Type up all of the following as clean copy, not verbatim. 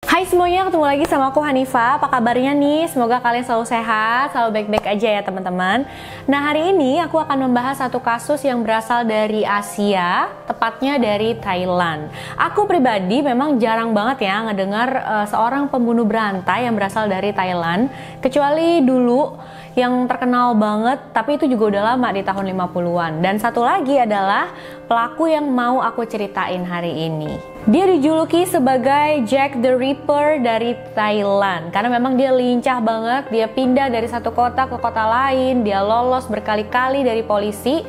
Hai semuanya, ketemu lagi sama aku Hanifa. Apa kabarnya nih? Semoga kalian selalu sehat, selalu baik-baik aja ya teman-teman. Nah, hari ini aku akan membahas satu kasus yang berasal dari Asia, tepatnya dari Thailand. Aku pribadi memang jarang banget ya ngedengar seorang pembunuh berantai yang berasal dari Thailand, kecuali dulu yang terkenal banget, tapi itu juga udah lama di tahun 50-an. Dan satu lagi adalah pelaku yang mau aku ceritain hari ini. Dia dijuluki sebagai Jack the Ripper dari Thailand karena memang dia lincah banget. Dia pindah dari satu kota ke kota lain, dia lolos berkali-kali dari polisi.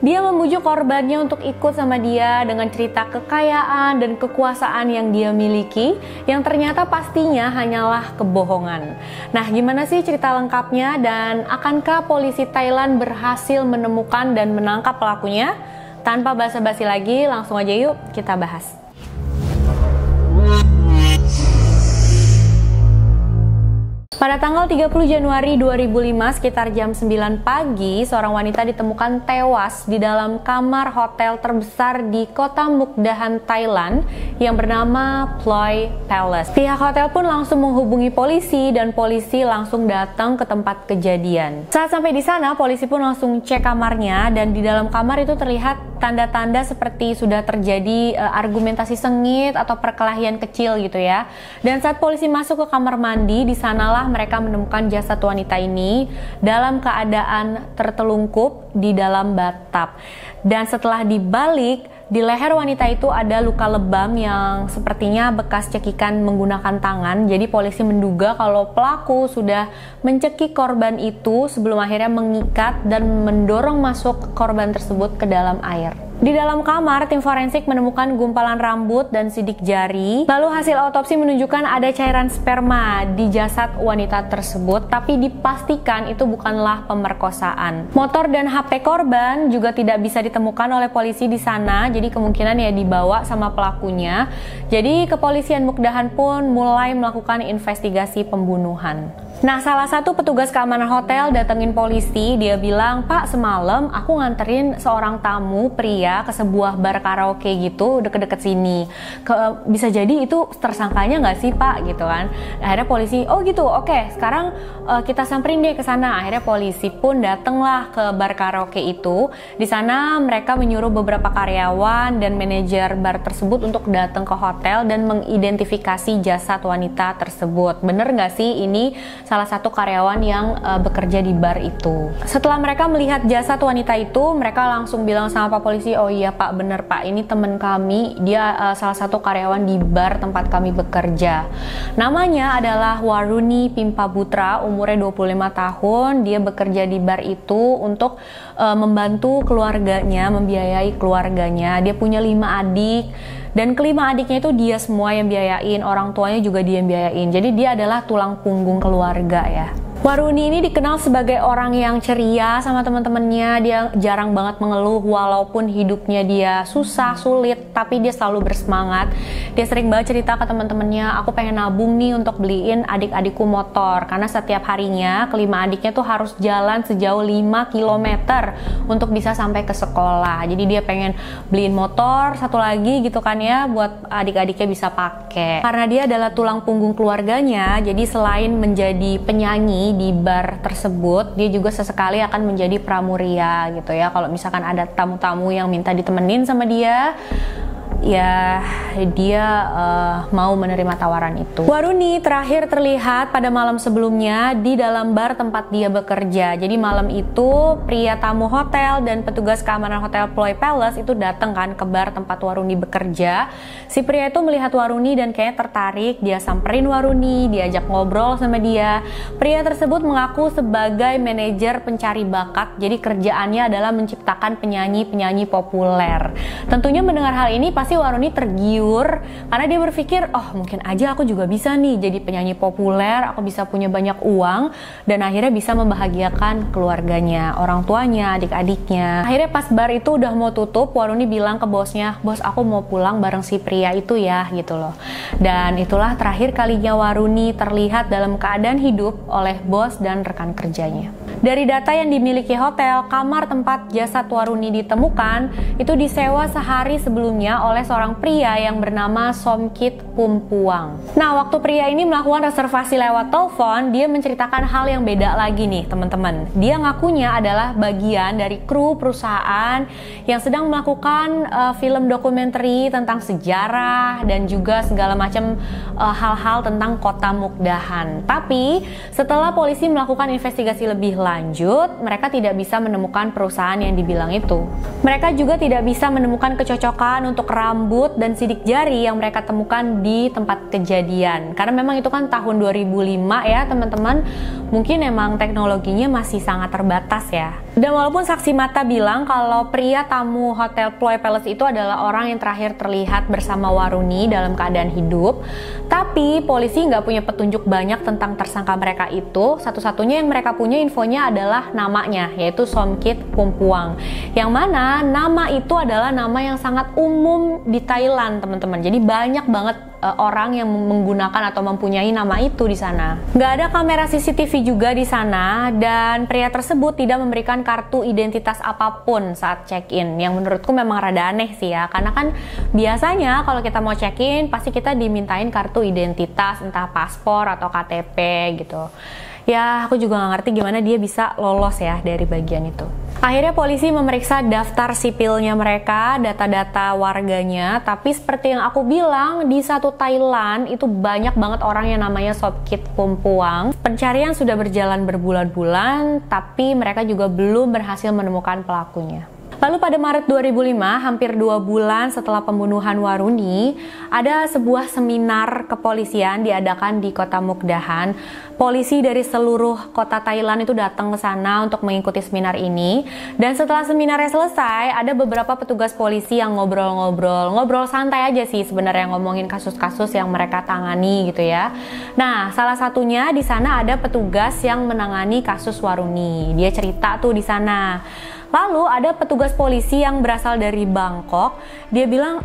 Dia membujuk korbannya untuk ikut sama dia dengan cerita kekayaan dan kekuasaan yang dia miliki, yang ternyata pastinya hanyalah kebohongan. Nah, gimana sih cerita lengkapnya dan akankah polisi Thailand berhasil menemukan dan menangkap pelakunya? Tanpa basa-basi lagi, langsung aja yuk kita bahas. Pada tanggal 30 Januari 2005 sekitar jam 9 pagi, seorang wanita ditemukan tewas di dalam kamar hotel terbesar di kota Mukdahan, Thailand yang bernama Ploy Palace. Pihak hotel pun langsung menghubungi polisi dan polisi langsung datang ke tempat kejadian. Saat sampai di sana, polisi pun langsung cek kamarnya dan di dalam kamar itu terlihat tanda-tanda seperti sudah terjadi argumentasi sengit atau perkelahian kecil gitu ya. Dan saat polisi masuk ke kamar mandi, di sanalah mereka menemukan jasad wanita ini dalam keadaan tertelungkup di dalam bathtub. Dan setelah dibalik, di leher wanita itu ada luka lebam yang sepertinya bekas cekikan menggunakan tangan. Jadi polisi menduga kalau pelaku sudah mencekik korban itu sebelum akhirnya mengikat dan mendorong masuk korban tersebut ke dalam air. Di dalam kamar, tim forensik menemukan gumpalan rambut dan sidik jari. Lalu hasil autopsi menunjukkan ada cairan sperma di jasad wanita tersebut, tapi dipastikan itu bukanlah pemerkosaan. Motor dan HP korban juga tidak bisa ditemukan oleh polisi di sana, jadi kemungkinan ya dibawa sama pelakunya. Jadi kepolisian Mukdahan pun mulai melakukan investigasi pembunuhan. Nah, salah satu petugas keamanan hotel datengin polisi. Dia bilang, "Pak, semalam aku nganterin seorang tamu pria ke sebuah bar karaoke gitu deket-deket sini. Bisa jadi itu tersangkanya nggak sih, Pak?" gitu kan. Akhirnya polisi, "Oh gitu, oke, sekarang kita samperin deh ke sana." Akhirnya polisi pun datanglah ke bar karaoke itu. Di sana mereka menyuruh beberapa karyawan dan manajer bar tersebut untuk datang ke hotel dan mengidentifikasi jasad wanita tersebut. Bener nggak sih ini salah satu karyawan yang bekerja di bar itu? Setelah mereka melihat jasad wanita itu, mereka langsung bilang sama Pak Polisi, "Oh iya Pak, bener Pak, ini teman kami, dia salah satu karyawan di bar tempat kami bekerja. Namanya adalah Waruni Pimpabutra, umurnya 25 tahun, dia bekerja di bar itu untuk membantu keluarganya, membiayai keluarganya. Dia punya 5 adik, dan kelima adiknya itu dia semua yang biayain, orang tuanya juga dia yang biayain. Jadi dia adalah tulang punggung keluarga ya." Waruni ini dikenal sebagai orang yang ceria sama teman-temannya. Dia jarang banget mengeluh walaupun hidupnya dia susah, sulit, tapi dia selalu bersemangat. Dia sering banget cerita ke teman-temannya, "Aku pengen nabung nih untuk beliin adik-adikku motor." Karena setiap harinya kelima adiknya tuh harus jalan sejauh 5 km untuk bisa sampai ke sekolah. Jadi dia pengen beliin motor satu lagi gitu kan ya, buat adik-adiknya bisa pakai. Karena dia adalah tulang punggung keluarganya, jadi selain menjadi penyanyi di bar tersebut, dia juga sesekali akan menjadi pramuria gitu ya. Kalau misalkan ada tamu-tamu yang minta ditemenin sama dia, ya dia mau menerima tawaran itu. Waruni terakhir terlihat pada malam sebelumnya di dalam bar tempat dia bekerja. Jadi malam itu pria tamu hotel dan petugas keamanan hotel Ploy Palace itu datang kan ke bar tempat Waruni bekerja. Si pria itu melihat Waruni dan kayaknya tertarik. Dia samperin Waruni, diajak ngobrol sama dia. Pria tersebut mengaku sebagai manajer pencari bakat. Jadi kerjaannya adalah menciptakan penyanyi-penyanyi populer. Tentunya mendengar hal ini pasti Waruni tergiur karena dia berpikir, "Oh, mungkin aja aku juga bisa nih jadi penyanyi populer, aku bisa punya banyak uang dan akhirnya bisa membahagiakan keluarganya, orang tuanya, adik-adiknya." Akhirnya pas bar itu udah mau tutup, Waruni bilang ke bosnya, "Bos, aku mau pulang bareng si pria itu ya," gitu loh. Dan itulah terakhir kalinya Waruni terlihat dalam keadaan hidup oleh bos dan rekan kerjanya. Dari data yang dimiliki hotel, kamar tempat jasad Waruni ditemukan itu disewa sehari sebelumnya oleh seorang pria yang bernama Somkit Pumpuang. Nah, waktu pria ini melakukan reservasi lewat telepon, dia menceritakan hal yang beda lagi nih teman-teman. Dia ngakunya adalah bagian dari kru perusahaan yang sedang melakukan film dokumenter tentang sejarah dan juga segala macam hal-hal tentang kota Mukdahan. Tapi setelah polisi melakukan investigasi lebih lanjut, mereka tidak bisa menemukan perusahaan yang dibilang itu. Mereka juga tidak bisa menemukan kecocokan untuk rambut dan sidik jari yang mereka temukan di tempat kejadian. Karena memang itu kan tahun 2005 ya teman-teman, mungkin emang teknologinya masih sangat terbatas ya. Dan walaupun saksi mata bilang kalau pria tamu Hotel Ploy Palace itu adalah orang yang terakhir terlihat bersama Waruni dalam keadaan hidup, tapi polisi nggak punya petunjuk banyak tentang tersangka mereka itu. Satu-satunya yang mereka punya infonya adalah namanya, yaitu Somkit Pumpuang. Yang mana nama itu adalah nama yang sangat umum di Thailand teman-teman. Jadi banyak banget orang yang menggunakan atau mempunyai nama itu di sana. Nggak ada kamera CCTV juga di sana, dan pria tersebut tidak memberikan kartu identitas apapun saat check-in, yang menurutku memang rada aneh sih ya, karena kan biasanya kalau kita mau check-in pasti kita dimintain kartu identitas, entah paspor atau KTP gitu. Ya, aku juga nggak ngerti gimana dia bisa lolos ya dari bagian itu. Akhirnya polisi memeriksa daftar sipilnya mereka, data-data warganya, tapi seperti yang aku bilang, di satu Thailand itu banyak banget orang yang namanya Somkit Pumpuang. Pencarian sudah berjalan berbulan-bulan, tapi mereka juga belum berhasil menemukan pelakunya. Lalu pada Maret 2005, hampir 2 bulan setelah pembunuhan Waruni, ada sebuah seminar kepolisian diadakan di kota Mukdahan. Polisi dari seluruh kota Thailand itu datang ke sana untuk mengikuti seminar ini. Dan setelah seminarnya selesai, ada beberapa petugas polisi yang ngobrol santai aja sih sebenarnya, ngomongin kasus-kasus yang mereka tangani gitu ya. Nah, salah satunya di sana ada petugas yang menangani kasus Waruni. Dia cerita tuh di sana. Lalu ada petugas polisi yang berasal dari Bangkok. Dia bilang,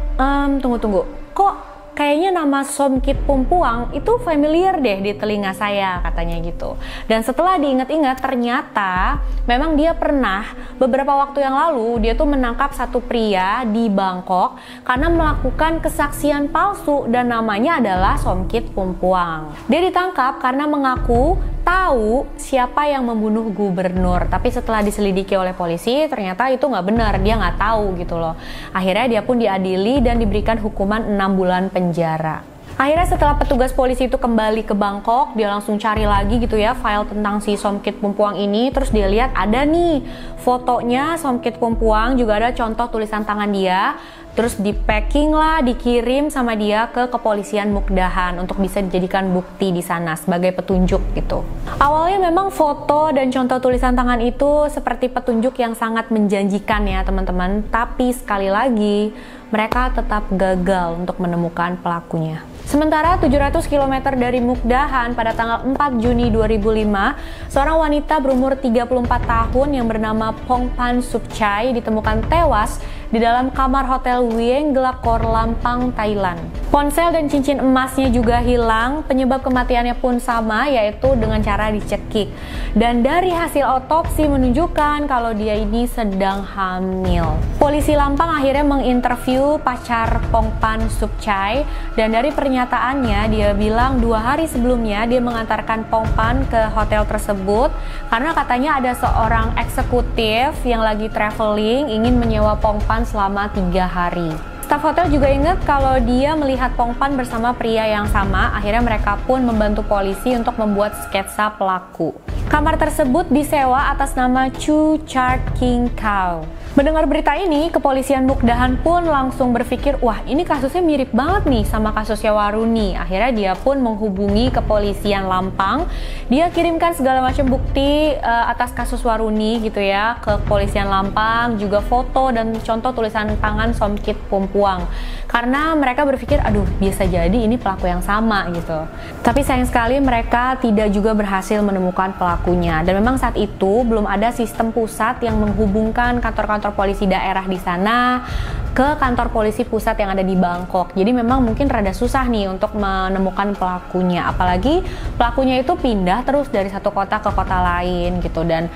tunggu, kok kayaknya nama Somkit Pumpuang itu familiar deh di telinga saya, katanya gitu. Dan setelah diingat-ingat, ternyata memang dia pernah beberapa waktu yang lalu dia tuh menangkap satu pria di Bangkok karena melakukan kesaksian palsu dan namanya adalah Somkit Pumpuang. Dia ditangkap karena mengaku tahu siapa yang membunuh gubernur, tapi setelah diselidiki oleh polisi ternyata itu nggak benar, dia nggak tahu gitu loh. Akhirnya dia pun diadili dan diberikan hukuman 6 bulan penjara. Akhirnya setelah petugas polisi itu kembali ke Bangkok, dia langsung cari lagi gitu ya file tentang si Somkit Pumpuang ini. Terus dia lihat ada nih fotonya Somkit Pumpuang, juga ada contoh tulisan tangan dia. Terus di packing lah, dikirim sama dia ke kepolisian Mukdahan untuk bisa dijadikan bukti di sana sebagai petunjuk gitu. Awalnya memang foto dan contoh tulisan tangan itu seperti petunjuk yang sangat menjanjikan ya teman-teman. Tapi sekali lagi mereka tetap gagal untuk menemukan pelakunya. Sementara 700 km dari Mukdahan pada tanggal 4 Juni 2005, seorang wanita berumur 34 tahun yang bernama Pongpan Supchai ditemukan tewas di dalam kamar hotel Wieng Glakor, Lampang, Thailand. Ponsel dan cincin emasnya juga hilang, penyebab kematiannya pun sama, yaitu dengan cara dicekik. Dan dari hasil otopsi menunjukkan kalau dia ini sedang hamil. Polisi Lampang akhirnya menginterview pacar Pongpan Supchai, dan dari pernyataannya dia bilang 2 hari sebelumnya dia mengantarkan Pongpan ke hotel tersebut karena katanya ada seorang eksekutif yang lagi traveling ingin menyewa Pongpan selama 3 hari. Staf hotel juga ingat kalau dia melihat Pongpan bersama pria yang sama. Akhirnya mereka pun membantu polisi untuk membuat sketsa pelaku. Kamar tersebut disewa atas nama Chu Chart King Cow. Mendengar berita ini, kepolisian Mukdahan pun langsung berpikir, wah ini kasusnya mirip banget nih sama kasusnya Waruni. Akhirnya dia pun menghubungi kepolisian Lampang. Dia kirimkan segala macam bukti atas kasus Waruni gitu ya ke kepolisian Lampang, juga foto dan contoh tulisan tangan Somkit Pumpuang. Karena mereka berpikir, aduh bisa jadi ini pelaku yang sama gitu. Tapi sayang sekali mereka tidak juga berhasil menemukan pelakunya. Dan memang saat itu belum ada sistem pusat yang menghubungkan kantor-kantor polisi daerah di sana ke kantor polisi pusat yang ada di Bangkok. Jadi memang mungkin rada susah nih untuk menemukan pelakunya, apalagi pelakunya itu pindah terus dari satu kota ke kota lain gitu, dan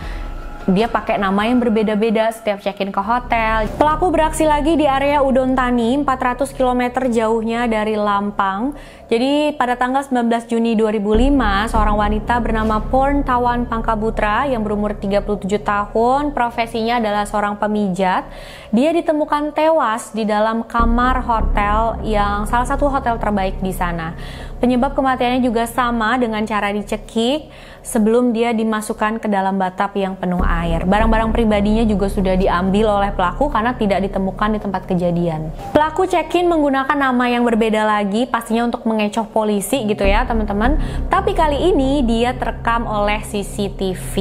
dia pakai nama yang berbeda-beda setiap check-in ke hotel. Pelaku beraksi lagi di area Udon Thani, 400 km jauhnya dari Lampang. Jadi pada tanggal 19 Juni 2005, seorang wanita bernama Porntawan Pangkabutra yang berumur 37 tahun, profesinya adalah seorang pemijat. Dia ditemukan tewas di dalam kamar hotel yang salah satu hotel terbaik di sana. Penyebab kematiannya juga sama dengan cara dicekik sebelum dia dimasukkan ke dalam batap yang penuh air. Barang-barang pribadinya juga sudah diambil oleh pelaku karena tidak ditemukan di tempat kejadian. Pelaku check-in menggunakan nama yang berbeda lagi, pastinya untuk mengecoh polisi gitu ya teman-teman. Tapi kali ini dia terekam oleh CCTV.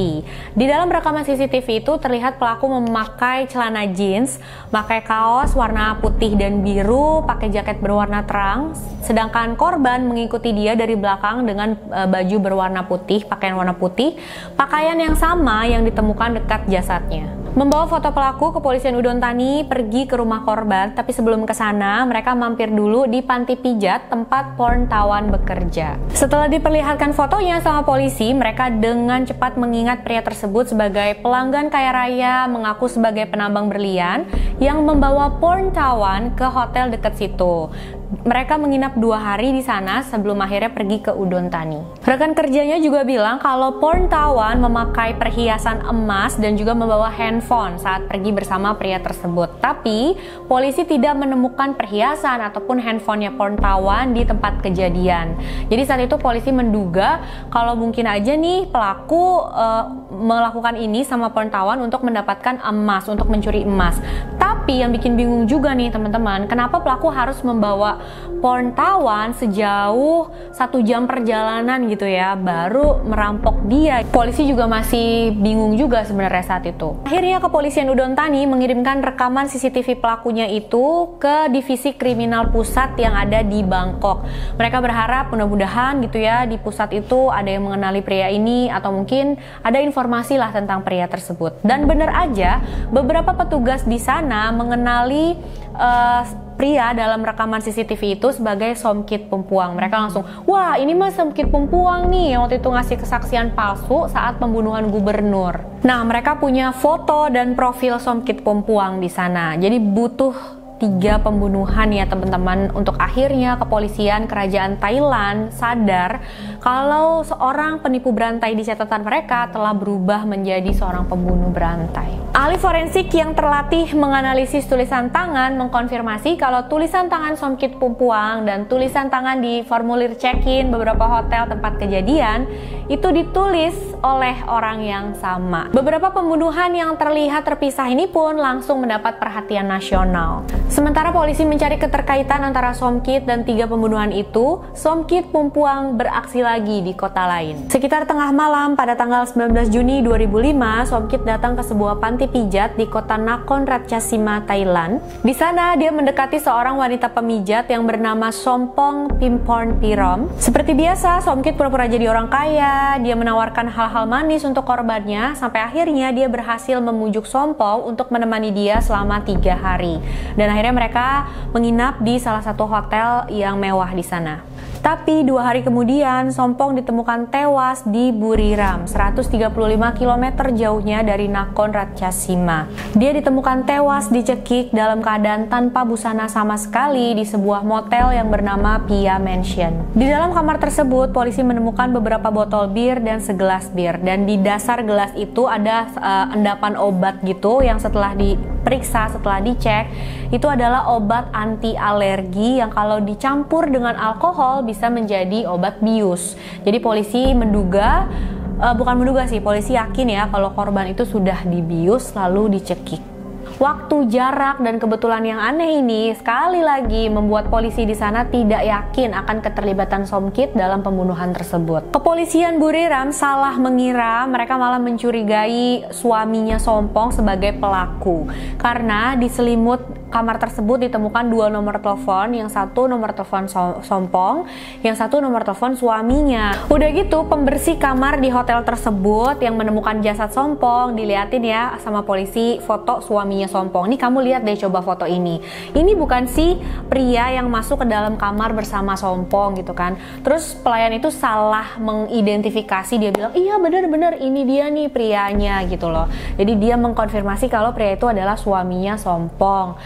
Di dalam rekaman CCTV itu terlihat pelaku memakai celana jeans, pakai kaos warna putih dan biru, pakai jaket berwarna terang, sedangkan korban mengikuti dia dari belakang dengan baju berwarna putih, pakaian warna putih, pakaian yang sama yang ditemukan dekat jasadnya. Membawa foto pelaku, kepolisian Udon Thani pergi ke rumah korban, tapi sebelum ke sana mereka mampir dulu di panti pijat tempat Porntawan bekerja. Setelah diperlihatkan fotonya sama polisi, mereka dengan cepat mengingat pria tersebut sebagai pelanggan kaya raya, mengaku sebagai penambang berlian yang membawa Porntawan ke hotel dekat situ. Mereka menginap 2 hari di sana sebelum akhirnya pergi ke Udon Thani. Rekan kerjanya juga bilang kalau Porntawan memakai perhiasan emas dan juga membawa handphone saat pergi bersama pria tersebut. Tapi polisi tidak menemukan perhiasan ataupun handphonenya Porntawan di tempat kejadian. Jadi saat itu polisi menduga kalau mungkin aja nih pelaku melakukan ini sama Porntawan untuk mendapatkan emas, untuk mencuri emas. Tapi yang bikin bingung juga nih teman-teman, kenapa pelaku harus membawa Porntawan sejauh 1 jam perjalanan gitu ya, baru merampok dia. Polisi juga masih bingung juga sebenarnya saat itu. Akhirnya kepolisian Udon Thani mengirimkan rekaman CCTV pelakunya itu ke divisi kriminal pusat yang ada di Bangkok. Mereka berharap mudah-mudahan gitu ya di pusat itu ada yang mengenali pria ini atau mungkin ada informasi lah tentang pria tersebut. Dan benar aja beberapa petugas di sana mengenali pria dalam rekaman CCTV itu sebagai Somkit Pumpuang. Mereka langsung, wah ini mah Somkit Pumpuang nih yang waktu itu ngasih kesaksian palsu saat pembunuhan gubernur. Nah, mereka punya foto dan profil Somkit Pumpuang di sana. Jadi butuh 3 pembunuhan ya teman-teman untuk akhirnya kepolisian kerajaan Thailand sadar kalau seorang penipu berantai di catatan mereka telah berubah menjadi seorang pembunuh berantai. Ahli forensik yang terlatih menganalisis tulisan tangan mengkonfirmasi kalau tulisan tangan Somkit Pumpuang dan tulisan tangan di formulir check-in beberapa hotel tempat kejadian itu ditulis oleh orang yang sama. Beberapa pembunuhan yang terlihat terpisah ini pun langsung mendapat perhatian nasional. Sementara polisi mencari keterkaitan antara Somkit dan 3 pembunuhan itu, Somkit Pumpuang beraksi lagi di kota lain. Sekitar tengah malam pada tanggal 19 Juni 2005, Somkit datang ke sebuah panti pijat di kota Nakhon Ratchasima, Thailand. Di sana dia mendekati seorang wanita pemijat yang bernama Sompong Pimporn Pirom. Seperti biasa, Somkit pura-pura jadi orang kaya, dia menawarkan hal-hal manis untuk korbannya, sampai akhirnya dia berhasil memujuk Sompong untuk menemani dia selama 3 hari. Dan akhirnya mereka menginap di salah satu hotel yang mewah di sana. Tapi 2 hari kemudian, Sompong ditemukan tewas di Buriram, 135 km jauhnya dari Nakhon Ratchasima. Dia ditemukan tewas dicekik dalam keadaan tanpa busana sama sekali di sebuah motel yang bernama Pia Mansion. Di dalam kamar tersebut, polisi menemukan beberapa botol bir dan segelas bir. Dan di dasar gelas itu ada endapan obat gitu yang setelah diperiksa, setelah dicek, itu adalah obat anti alergi yang kalau dicampur dengan alkohol bisa menjadi obat bius. Jadi polisi menduga, polisi yakin ya kalau korban itu sudah dibius lalu dicekik. Waktu, jarak, dan kebetulan yang aneh ini sekali lagi membuat polisi di sana tidak yakin akan keterlibatan Somkit dalam pembunuhan tersebut. Kepolisian Buriram salah mengira, mereka malah mencurigai suaminya Sompong sebagai pelaku karena di selimut kamar tersebut ditemukan 2 nomor telepon, yang satu nomor telepon Sompong, yang satu nomor telepon suaminya. Udah gitu, pembersih kamar di hotel tersebut yang menemukan jasad Sompong diliatin ya sama polisi foto suaminya Sompong. Nih kamu lihat deh coba foto ini. Ini bukan si pria yang masuk ke dalam kamar bersama Sompong gitu kan. Terus pelayan itu salah mengidentifikasi, dia bilang iya bener-bener ini dia nih prianya gitu loh. Jadi dia mengkonfirmasi kalau pria itu adalah suaminya Sompong.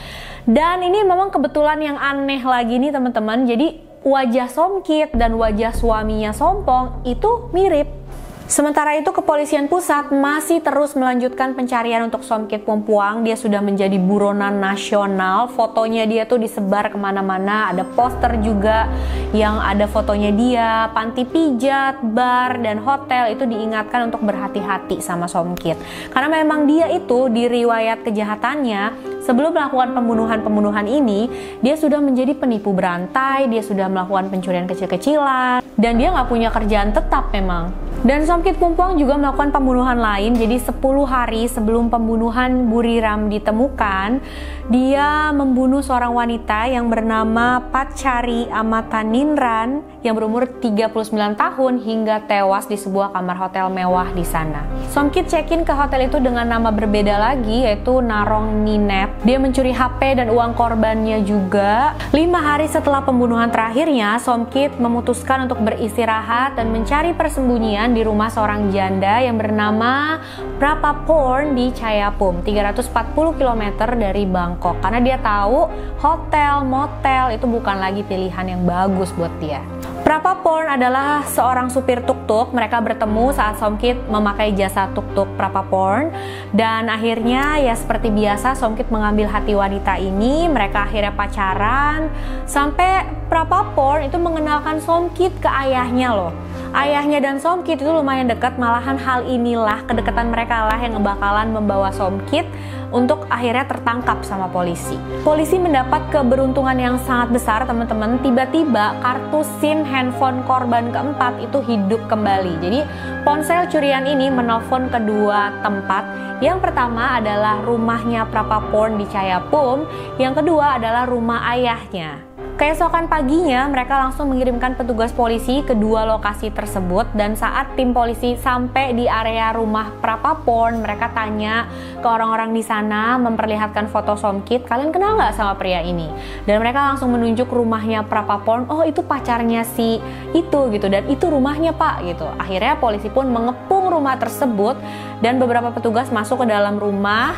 Dan ini memang kebetulan yang aneh lagi nih teman-teman. Jadi wajah Somkit dan wajah suaminya Sompong itu mirip. Sementara itu kepolisian pusat masih terus melanjutkan pencarian untuk Somkit Pumpuang. Dia sudah menjadi buronan nasional. Fotonya dia tuh disebar kemana-mana. Ada poster juga yang ada fotonya dia. Panti pijat, bar, dan hotel itu diingatkan untuk berhati-hati sama Somkit. Karena memang dia itu di riwayat kejahatannya sebelum melakukan pembunuhan-pembunuhan ini, dia sudah menjadi penipu berantai, dia sudah melakukan pencurian kecil-kecilan, dan dia nggak punya kerjaan tetap memang. Dan Somkit Pumpuang juga melakukan pembunuhan lain. Jadi 10 hari sebelum pembunuhan Buriram ditemukan, dia membunuh seorang wanita yang bernama Patchari Amataninran yang berumur 39 tahun hingga tewas di sebuah kamar hotel mewah di sana. Somkit check-in ke hotel itu dengan nama berbeda lagi, yaitu Narong Ninep. Dia mencuri HP dan uang korbannya juga. 5 hari setelah pembunuhan terakhirnya, Somkit memutuskan untuk beristirahat dan mencari persembunyian di rumah seorang janda yang bernama Prapaporn di Chayapum, 340 km dari Bangkok. Karena dia tahu hotel, motel itu bukan lagi pilihan yang bagus buat dia. Prapaporn adalah seorang supir tuk-tuk. Mereka bertemu saat Somkit memakai jasa tuk-tuk Prapaporn. Dan akhirnya ya seperti biasa Somkit mengambil hati wanita ini. Mereka akhirnya pacaran. Sampai Prapaporn itu mengenalkan Somkit ke ayahnya loh. Ayahnya dan Somkit itu lumayan dekat. Malahan hal inilah, kedekatan mereka lah yang bakalan membawa Somkit untuk akhirnya tertangkap sama polisi. Polisi mendapat keberuntungan yang sangat besar teman-teman. Tiba-tiba kartu SIM handphone korban keempat itu hidup kembali. Jadi ponsel curian ini menelpon kedua tempat. Yang pertama adalah rumahnya Prapaporn di Chayapum. Yang kedua adalah rumah ayahnya. Keesokan paginya, mereka langsung mengirimkan petugas polisi ke dua lokasi tersebut. Dan saat tim polisi sampai di area rumah Prapaporn, mereka tanya ke orang-orang di sana, memperlihatkan foto Somkit, kalian kenal nggak sama pria ini? Dan mereka langsung menunjuk rumahnya Prapaporn, oh itu pacarnya si itu gitu, dan itu rumahnya pak gitu. Akhirnya polisi pun mengepung rumah tersebut dan beberapa petugas masuk ke dalam rumah,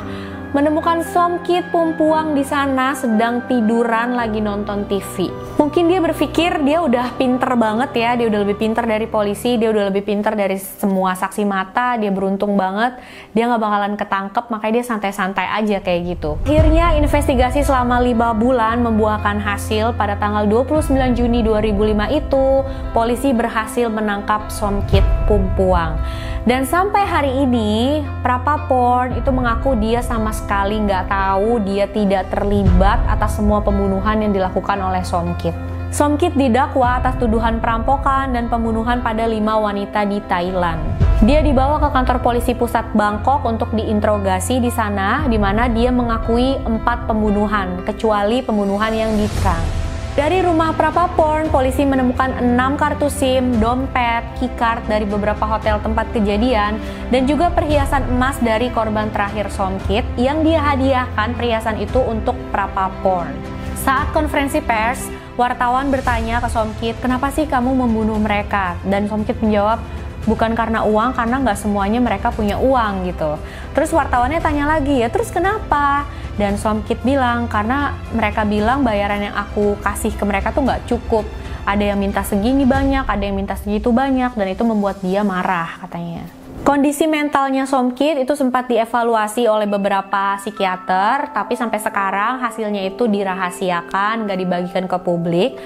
menemukan Somkit Pumpuang di sana sedang tiduran lagi nonton TV. Mungkin dia berpikir dia udah pinter banget ya, dia udah lebih pinter dari polisi, dia udah lebih pinter dari semua saksi mata, dia beruntung banget, dia nggak bakalan ketangkep, makanya dia santai-santai aja kayak gitu. Akhirnya investigasi selama 5 bulan membuahkan hasil. Pada tanggal 29 Juni 2005 itu, polisi berhasil menangkap Somkit Pumpuang. Dan sampai hari ini, Prapaporn itu mengaku dia sama sekali nggak tahu, dia tidak terlibat atas semua pembunuhan yang dilakukan oleh Somkit. Somkit didakwa atas tuduhan perampokan dan pembunuhan pada 5 wanita di Thailand. Dia dibawa ke kantor polisi pusat Bangkok untuk diinterogasi di sana, di mana dia mengakui 4 pembunuhan, kecuali pembunuhan yang di Trang. Dari rumah Prapaporn, polisi menemukan 6 kartu SIM, dompet, keycard dari beberapa hotel tempat kejadian, dan juga perhiasan emas dari korban terakhir Somkit yang dia hadiahkan perhiasan itu untuk Prapaporn. Saat konferensi pers, wartawan bertanya ke Somkit, kenapa sih kamu membunuh mereka? Dan Somkit menjawab, bukan karena uang, karena nggak semuanya mereka punya uang gitu. Terus wartawannya tanya lagi, ya terus kenapa? Dan Somkit bilang, karena mereka bilang bayaran yang aku kasih ke mereka tuh nggak cukup. Ada yang minta segini banyak, ada yang minta segitu banyak, dan itu membuat dia marah katanya. Kondisi mentalnya Somkit itu sempat dievaluasi oleh beberapa psikiater, tapi sampai sekarang hasilnya itu dirahasiakan, nggak dibagikan ke publik.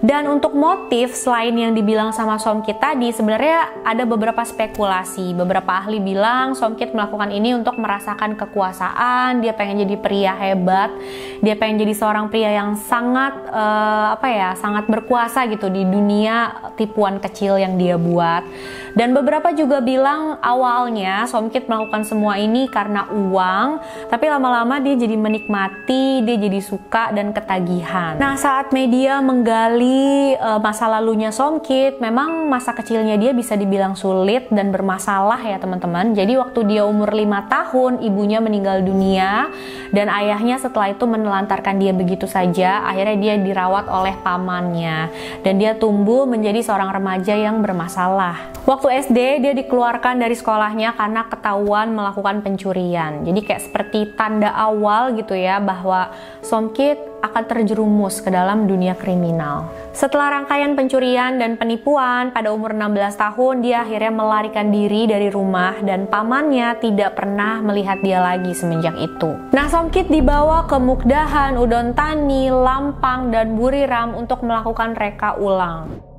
Dan untuk motif selain yang dibilang sama Somkit tadi, sebenarnya ada beberapa spekulasi. Beberapa ahli bilang Somkit melakukan ini untuk merasakan kekuasaan, dia pengen jadi pria hebat, dia pengen jadi seorang pria yang sangat sangat berkuasa gitu di dunia tipuan kecil yang dia buat. Dan beberapa juga bilang awalnya Somkit melakukan semua ini karena uang, tapi lama-lama dia jadi menikmati, dia jadi suka dan ketagihan. Nah, saat media menggali masa lalunya Somkit, memang masa kecilnya dia bisa dibilang sulit dan bermasalah ya teman-teman. Jadi waktu dia umur 5 tahun, ibunya meninggal dunia dan ayahnya setelah itu menelantarkan dia begitu saja. Akhirnya dia dirawat oleh pamannya dan dia tumbuh menjadi seorang remaja yang bermasalah. Waktu SD dia dikeluarkan dari sekolahnya karena ketahuan melakukan pencurian. Jadi kayak seperti tanda awal gitu ya bahwa Somkit akan terjerumus ke dalam dunia kriminal. Setelah rangkaian pencurian dan penipuan, pada umur 16 tahun dia akhirnya melarikan diri dari rumah dan pamannya tidak pernah melihat dia lagi semenjak itu. Nah, Somkit dibawa ke Mukdahan, Udon Thani, Lampang, dan Buriram untuk melakukan reka ulang.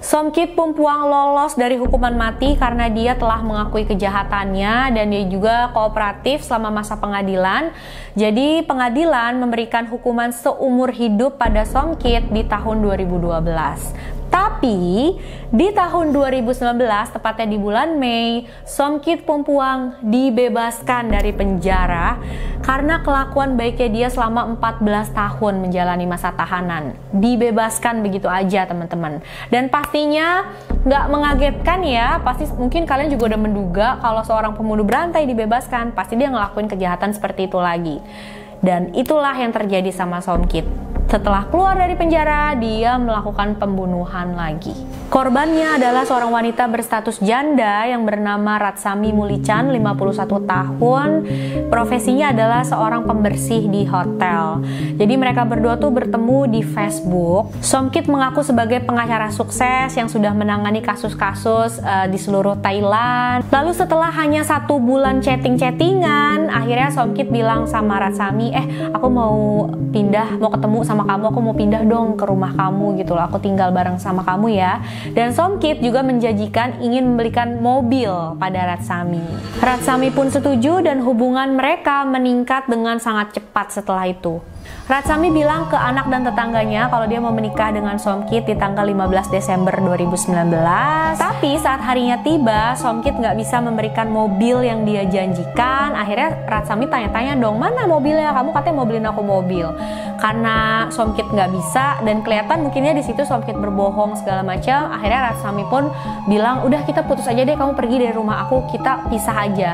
Somkit Pumpuang lolos dari hukuman mati karena dia telah mengakui kejahatannya dan dia juga kooperatif selama masa pengadilan. Jadi pengadilan memberikan hukuman seumur hidup pada Somkit di tahun 2012. Tapi di tahun 2019, tepatnya di bulan Mei, Somkit Pumpuang dibebaskan dari penjara karena kelakuan baiknya dia selama 14 tahun menjalani masa tahanan. Dibebaskan begitu aja teman-teman. Dan pastinya nggak mengagetkan ya, pasti mungkin kalian juga udah menduga kalau seorang pembunuh berantai dibebaskan, pasti dia ngelakuin kejahatan seperti itu lagi. Dan itulah yang terjadi sama Somkit. Setelah keluar dari penjara, dia melakukan pembunuhan lagi. Korbannya adalah seorang wanita berstatus janda yang bernama Ratsami Mulichan, 51 tahun. Profesinya adalah seorang pembersih di hotel. Jadi mereka berdua tuh bertemu di Facebook. Somkit mengaku sebagai pengacara sukses yang sudah menangani kasus-kasus di seluruh Thailand. Lalu setelah hanya 1 bulan chatting-chattingan, akhirnya Somkit bilang sama Ratsami, aku mau pindah, mau ketemu sama kamu, aku mau pindah dong ke rumah kamu gitu loh, aku tinggal bareng sama kamu ya. Dan Somkit juga menjanjikan ingin membelikan mobil pada Ratsami. Ratsami pun setuju dan hubungan mereka meningkat dengan sangat cepat setelah itu. Ratsami bilang ke anak dan tetangganya kalau dia mau menikah dengan Somkit di tanggal 15 Desember 2019. Tapi saat harinya tiba, Somkit nggak bisa memberikan mobil yang dia janjikan. Akhirnya Ratsami tanya-tanya dong, mana mobilnya? Kamu katanya mau beliin aku mobil. Karena Somkit nggak bisa dan kelihatan mungkinnya di situ Somkit berbohong segala macam. Akhirnya Ratsami pun bilang, udah kita putus aja deh, kamu pergi dari rumah aku, kita pisah aja.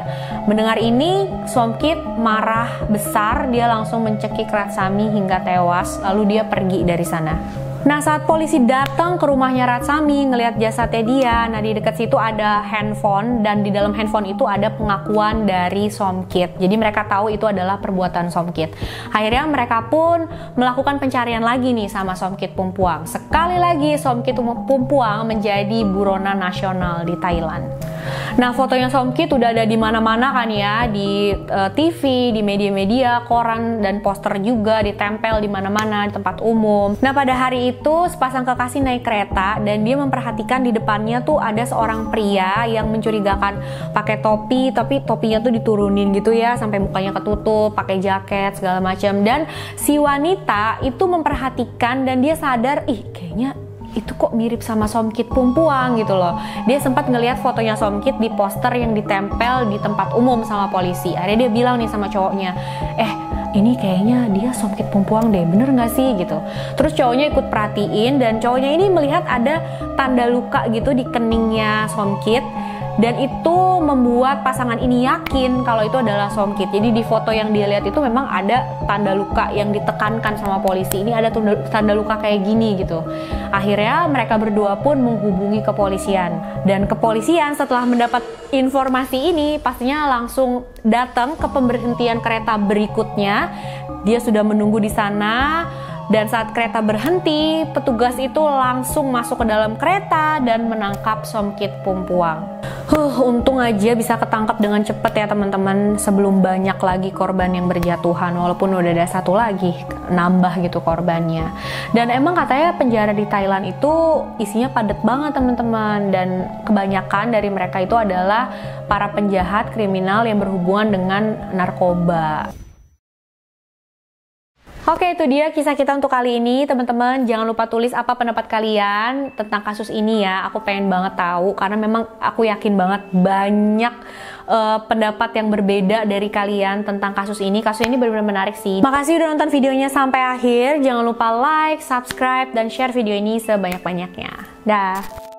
Mendengar ini, Somkit marah besar, dia langsung mencekik Ratsami hingga tewas, lalu dia pergi dari sana. Nah, saat polisi datang ke rumahnya Ratsami ngelihat jasadnya dia, nah di dekat situ ada handphone dan di dalam handphone itu ada pengakuan dari Somkit. Jadi mereka tahu itu adalah perbuatan Somkit. Akhirnya mereka pun melakukan pencarian lagi nih sama Somkit Pumpuang. Sekali lagi Somkit Pumpuang menjadi buronan nasional di Thailand. Nah, fotonya Somkit udah ada di mana-mana kan ya, di TV, di media-media, koran dan poster juga ditempel di mana-mana di tempat umum. Nah, pada hari itu sepasang kekasih naik kereta dan dia memperhatikan di depannya tuh ada seorang pria yang mencurigakan, pakai topi tapi topinya tuh diturunin gitu ya sampai mukanya ketutup, pakai jaket segala macam. Dan si wanita itu memperhatikan dan dia sadar, kayaknya itu kok mirip sama Somkit Pumpuang gitu loh. Dia sempat ngelihat fotonya Somkit di poster yang ditempel di tempat umum sama polisi. Akhirnya dia bilang nih sama cowoknya, ini kayaknya dia Somkit Pumpuang deh, bener gak sih gitu. Terus cowoknya ikut perhatiin dan cowoknya ini melihat ada tanda luka gitu di keningnya Somkit. Dan itu membuat pasangan ini yakin kalau itu adalah Somkit. Jadi di foto yang dia lihat itu memang ada tanda luka yang ditekankan sama polisi. Ini ada tanda luka kayak gini gitu. Akhirnya mereka berdua pun menghubungi kepolisian. Dan kepolisian setelah mendapat informasi ini pastinya langsung datang ke pemberhentian kereta berikutnya. Dia sudah menunggu di sana. Dan saat kereta berhenti, petugas itu langsung masuk ke dalam kereta dan menangkap Somkit Pumpuang. Untung aja bisa ketangkap dengan cepat ya teman-teman, sebelum banyak lagi korban yang berjatuhan, walaupun udah ada satu lagi nambah gitu korbannya. Dan emang katanya penjara di Thailand itu isinya padat banget teman-teman, dan kebanyakan dari mereka itu adalah para penjahat kriminal yang berhubungan dengan narkoba. Oke, itu dia kisah kita untuk kali ini teman-teman. Jangan lupa tulis apa pendapat kalian tentang kasus ini ya. Aku pengen banget tahu karena memang aku yakin banget banyak pendapat yang berbeda dari kalian tentang kasus ini. Kasus ini benar-benar menarik sih. Makasih udah nonton videonya sampai akhir. Jangan lupa like, subscribe, dan share video ini sebanyak-banyaknya. Dah.